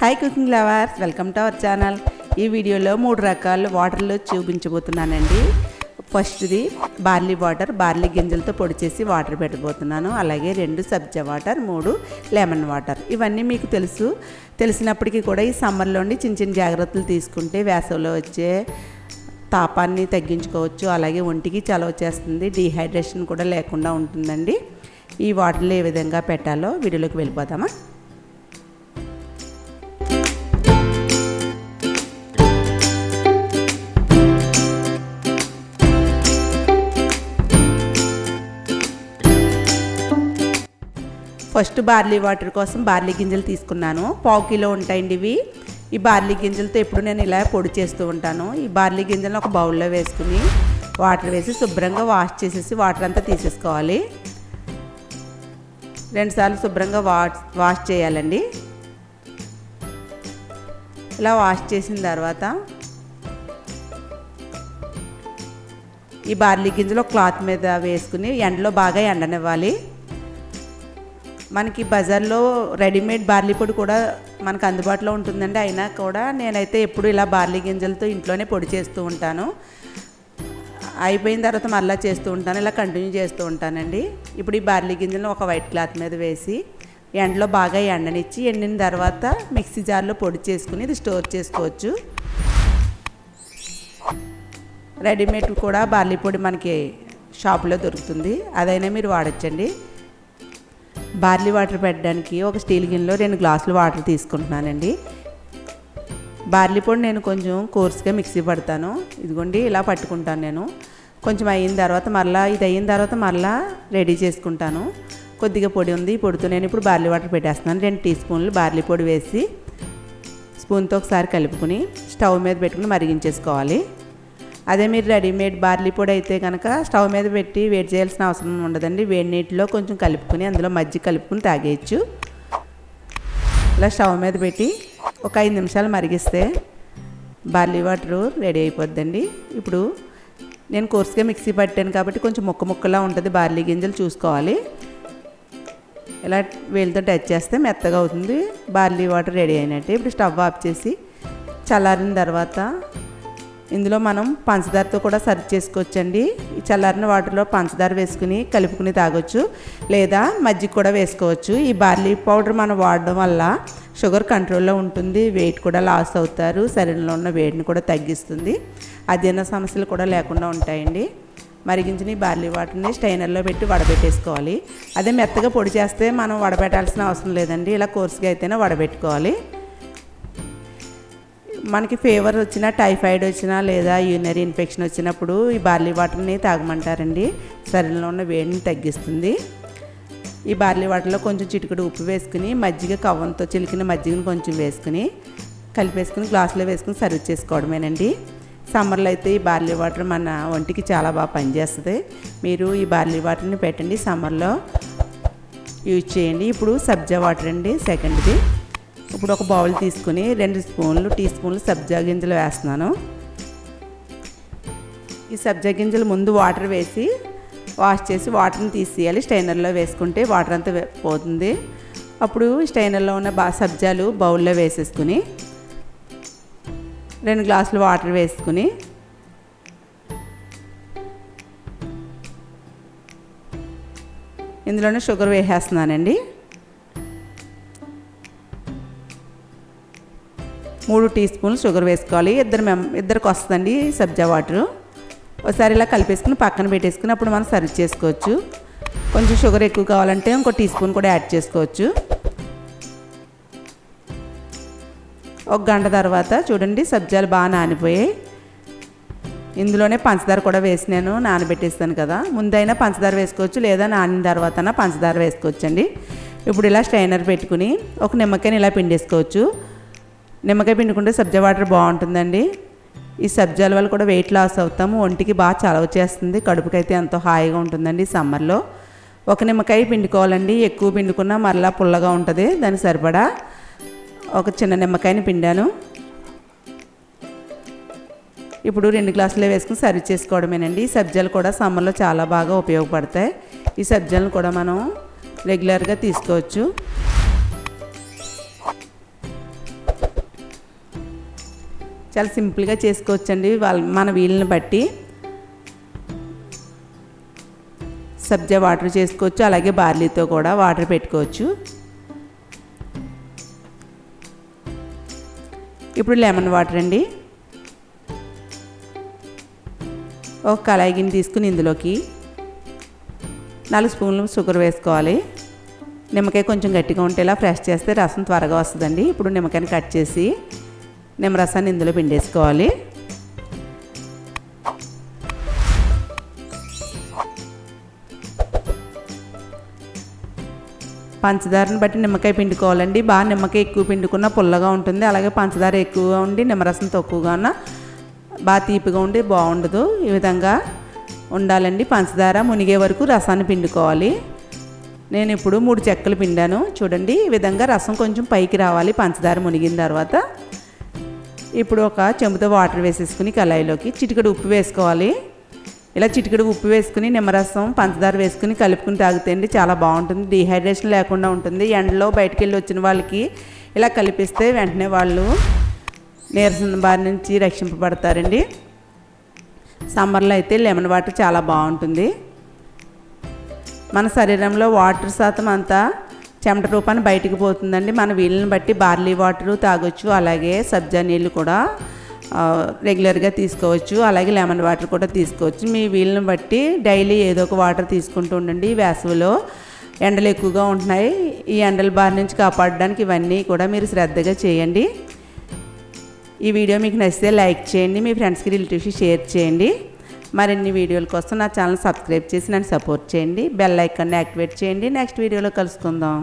Hi cooking lovers, welcome to our channel. ఈ వీడియోలో 3 రకాల వాటర్లు చూపించబోతున్నానండి. ఫస్ట్ది బార్లీ వాటర్, బార్లీ గింజలతో పొడి చేసి వాటర్ పెట్టబోతున్నాను. అలాగే 2 సబ్జా వాటర్, 3 లెమన్ వాటర్. ఇవన్నీ మీకు తెలిసినప్పటికీ కూడా ఈ సమ్మర్లోని చిన్న జాగ్రత్తలు తీసుకుంటే వేసవిలో వచ్చే తాపాన్ని తగ్గించుకోవచ్చు. అలాగే ఒంటికి చలవ చేస్తుంది, డీహైడ్రేషన్ కూడా లేకుండా ఉంటుందండి. ఈ వాటర్లు ఏ విధంగా పెట్టాలో వీడియోలోకి వెళ్ళిపోతామా. ఫస్ట్ బార్లీ వాటర్ కోసం బార్లీ గింజలు తీసుకున్నాను. 1/2 కిలో ఉంటాయండి ఇవి. ఈ బార్లీ గింజలతో ఎప్పుడు నేను ఇలా పొడి చేస్తూ ఉంటాను. ఈ బార్లీ గింజలను ఒక బౌల్లో వేసుకుని వాటర్ వేసి శుభ్రంగా వాష్ చేసేసి వాటర్ అంతా తీసేసుకోవాలి. 2 సార్లు శుభ్రంగా వాష్ చేయాలండి. ఇలా వాష్ చేసిన తర్వాత ఈ బార్లీ గింజలు క్లాత్ మీద వేసుకుని ఎండలో బాగా ఎండనివ్వాలి. మనకి బజార్లో రెడీమేడ్ బార్లీ పొడి కూడా మనకు అందుబాటులో ఉంటుందండి. అయినా కూడా నేనైతే ఎప్పుడు ఇలా బార్లీ గింజలతో ఇంట్లోనే పొడి చేస్తూ ఉంటాను. అయిపోయిన తర్వాత మళ్ళీ చేస్తూ ఉంటాను, ఇలా కంటిన్యూ చేస్తూ ఉంటానండి. ఇప్పుడు ఈ బార్లీ గింజలను ఒక వైట్ క్లాత్ మీద వేసి ఎండలో బాగా ఎండనిచ్చి ఎండిన తర్వాత మిక్సీ జార్లో పొడి చేసుకుని ఇది స్టోర్ చేసుకోవచ్చు. రెడీమేడ్ కూడా బార్లీ పొడి మనకి షాపులో దొరుకుతుంది, అదైనా మీరు వాడచ్చండి. బార్లీ వాటర్ పెట్టడానికి ఒక స్టీల్ గిన్నెలో 2 గ్లాసులు వాటర్ తీసుకుంటున్నానండి. బార్లీ పొడి నేను కొంచెం కోర్స్గా మిక్సీ పడతాను. ఇదిగోండి ఇలా పట్టుకుంటాను నేను. కొంచెం అయిన తర్వాత మళ్ళీ రెడీ చేసుకుంటాను. కొద్దిగా పొడి ఉంది, ఈ పొడితో నేను ఇప్పుడు బార్లీ వాటర్ పెట్టేస్తున్నాను. 2 టీ స్పూన్లు బార్లీ పొడి వేసి స్పూన్తో ఒకసారి కలుపుకుని స్టవ్ మీద పెట్టుకుని మరిగించేసుకోవాలి. అదే మీరు రెడీమేడ్ బార్లీ పొడి అయితే కనుక స్టవ్ మీద పెట్టి వేడి చేయాల్సిన అవసరం ఉండదండి. వేడి నీటిలో కొంచెం కలుపుకొని అందులో మజ్జిగ కలుపుకొని తాగేయచ్చు. ఇలా స్టవ్ మీద పెట్టి ఒక 5 నిమిషాలు మరిగిస్తే బార్లీ వాటరు రెడీ అయిపోద్దండి. ఇప్పుడు నేను కోర్స్గా మిక్సీ పట్టాను కాబట్టి కొంచెం ముక్కలా ఉంటుంది. బార్లీ గింజలు చూసుకోవాలి. ఇలా వేలితో టచ్ చేస్తే మెత్తగా అవుతుంది. బార్లీ వాటర్ రెడీ అయినట్టే. ఇప్పుడు స్టవ్ ఆఫ్ చేసి చల్లారిన తర్వాత ఇందులో మనం పంచదారతో కూడా సర్వ్ చేసుకోవచ్చండి. ఈ చల్లారిన వాటర్లో పంచదార వేసుకుని కలుపుకుని తాగొచ్చు, లేదా మజ్జిగ కూడా వేసుకోవచ్చు. ఈ బార్లీ పౌడర్ మనం వాడడం వల్ల షుగర్ కంట్రోల్లో ఉంటుంది, వెయిట్ కూడా లాస్ అవుతారు, శరీరంలో ఉన్న వేడిని కూడా తగ్గిస్తుంది, అజీర్ణ సమస్యలు కూడా లేకుండా ఉంటాయండి. మరిగించిన ఈ బార్లీ వాటర్ని స్టైనర్లో పెట్టి వడబెట్టేసుకోవాలి. అదే మెత్తగా పొడి చేస్తే మనం వడబెట్టాల్సిన అవసరం లేదండి. ఇలా కోర్సుగా అయితేనే వడబెట్టుకోవాలి. మనకి ఫీవర్ వచ్చినా, టైఫాయిడ్ వచ్చినా, లేదా యూరినరీ ఇన్ఫెక్షన్ వచ్చినప్పుడు ఈ బార్లీ వాటర్ని తాగమంటారండి. శరీరంలో ఉన్న వేడిని తగ్గిస్తుంది. ఈ బార్లీ వాటర్లో కొంచెం చిటికెడు ఉప్పు వేసుకుని మజ్జిగ కవ్వంతో చిలికిన మజ్జిగను కొంచెం వేసుకుని కలిపేసుకుని గ్లాసులో వేసుకుని సర్వ్ చేసుకోవడమేనండి. సమ్మర్లో అయితే ఈ బార్లీ వాటర్ మన ఒంటికి చాలా బాగా పనిచేస్తుంది. మీరు ఈ బార్లీ వాటర్ని పెట్టండి, సమ్మర్లో యూజ్ చేయండి. ఇప్పుడు సబ్జా వాటర్ అండి సెకండ్ది. ఇప్పుడు ఒక బౌల్ తీసుకుని 2 టీ స్పూన్లు సబ్జా గింజలు వేస్తున్నాను. ఈ సబ్జా గింజలు ముందు వాటర్ వేసి వాష్ చేసి వాటర్ని తీసేయాలి. స్టైనర్లో వేసుకుంటే వాటర్ అంతా పోతుంది. అప్పుడు స్టైనర్లో ఉన్న సబ్జాలు బౌల్లో వేసేసుకుని 2 గ్లాసులు వాటర్ వేసుకుని ఇందులోనే షుగర్ వేసేస్తున్నానండి. 3 టీ స్పూన్లు షుగర్ వేసుకోవాలి. ఇద్దరికి వస్తుందండి సబ్జా వాటరు. ఒకసారి ఇలా కలిపేసుకుని పక్కన పెట్టేసుకుని అప్పుడు మనం సర్వ్ చేసుకోవచ్చు. కొంచెం షుగర్ ఎక్కువ కావాలంటే ఇంకో టీ స్పూన్ కూడా యాడ్ చేసుకోవచ్చు. 1 గంట తర్వాత చూడండి సబ్జాలు బాగా నానిపోయాయి. ఇందులోనే పంచదార కూడా వేసి నేను నానబెట్టేస్తాను కదా, ముందైనా పంచదార వేసుకోవచ్చు, లేదా నానిన తర్వాత పంచదార వేసుకోవచ్చండి. ఇప్పుడు ఇలా స్ట్రైనర్ పెట్టుకుని ఒక నిమ్మకాయని ఇలా పిండేసుకోవచ్చు. నిమ్మకాయ పిండుకుంటే సబ్జా వాటర్ బాగుంటుందండి. ఈ సబ్జాల వల్ల కూడా వెయిట్ లాస్ అవుతాము, ఒంటికి బాగా చలవ చేస్తుంది, కడుపుకైతే ఎంతో హాయిగా ఉంటుందండి సమ్మర్లో. ఒక నిమ్మకాయ పిండుకోవాలండి, ఎక్కువ పిండుకున్నా మరలా పుల్లగా ఉంటుంది. దానికి సరిపడా ఒక చిన్న నిమ్మకాయని పిండాను. ఇప్పుడు 2 గ్లాసులు వేసుకుని సర్వ్ చేసుకోవడమేనండి. ఈ సబ్జాలు కూడా సమ్మర్లో చాలా బాగా ఉపయోగపడతాయి. ఈ సబ్జాలను కూడా మనం రెగ్యులర్గా తీసుకోవచ్చు. చాలా సింపుల్గా చేసుకోవచ్చండి మన వీలుని బట్టి. సబ్జా వాటర్ చేసుకోవచ్చు, అలాగే బార్లీతో కూడా వాటర్ పెట్టుకోవచ్చు. ఇప్పుడు లెమన్ వాటర్ అండి. ఒక కళాయి గిన్నె తీసుకుని ఇందులోకి 4 స్పూన్లు షుగర్ వేసుకోవాలి. నిమ్మకాయ కొంచెం గట్టిగా ఉంటే ఇలా ఫ్రెష్ చేస్తే రసం త్వరగా వస్తుందండి. ఇప్పుడు నిమ్మకాయని కట్ చేసి నిమ్మరసాన్ని ఇందులో పిండేసుకోవాలి. పంచదారని బట్టి నిమ్మకాయ పిండుకోవాలండి. బాగా నిమ్మకాయ ఎక్కువ పిండుకున్న పుల్లగా ఉంటుంది, అలాగే పంచదార ఎక్కువగా ఉండి నిమ్మరసం తక్కువగా ఉన్న బాగా తీపిగా ఉండి బాగుండదు. ఈ విధంగా ఉండాలండి. పంచదార మునిగే వరకు రసాన్ని పిండుకోవాలి. నేను ఇప్పుడు 3 చెక్కలు పిండాను చూడండి. ఈ విధంగా రసం కొంచెం పైకి రావాలి పంచదార మునిగిన తర్వాత. ఇప్పుడు ఒక చెంబుతో వాటర్ వేసేసుకుని కళాయిలోకి చిటికెడు ఉప్పు వేసుకోవాలి. ఇలా చిటికెడు ఉప్పు వేసుకుని నిమ్మరసం పంచదార వేసుకుని కలుపుకుని తాగితే అండి చాలా బాగుంటుంది. డీహైడ్రేషన్ లేకుండా ఉంటుంది. ఎండలో బయటికి వెళ్ళి వచ్చిన వాళ్ళకి ఇలా కలిపిస్తే వెంటనే వాళ్ళు నీరసం బారి నుంచి రక్షింపబడతారండి. సమ్మర్లో అయితే లెమన్ వాటర్ చాలా బాగుంటుంది. మన శరీరంలో వాటర్ శాతం అంతా చెమట రూపాన్ని బయటికి పోతుందండి. మన వీలుని బట్టి బార్లీ వాటరు తాగొచ్చు, అలాగే సబ్జా నీళ్ళు కూడా రెగ్యులర్గా తీసుకోవచ్చు, అలాగే లెమన్ వాటర్ కూడా తీసుకోవచ్చు. మీ వీలుని బట్టి డైలీ ఏదో ఒక వాటర్ తీసుకుంటూ ఉండండి. వేసవిలో ఎండలు ఎక్కువగా ఉంటున్నాయి. ఈ ఎండల బారి నుంచి కాపాడడానికి ఇవన్నీ కూడా మీరు శ్రద్ధగా చేయండి. ఈ వీడియో మీకు నచ్చితే లైక్ చేయండి, మీ ఫ్రెండ్స్కి రిలేటివ్స్కి షేర్ చేయండి. మరిన్ని వీడియోల కోసం నా ఛానల్ సబ్స్క్రైబ్ చేసి నన్ను సపోర్ట్ చేయండి. బెల్ ఐకాన్ని యాక్టివేట్ చేయండి. నెక్స్ట్ వీడియోలో కలుసుకుందాం.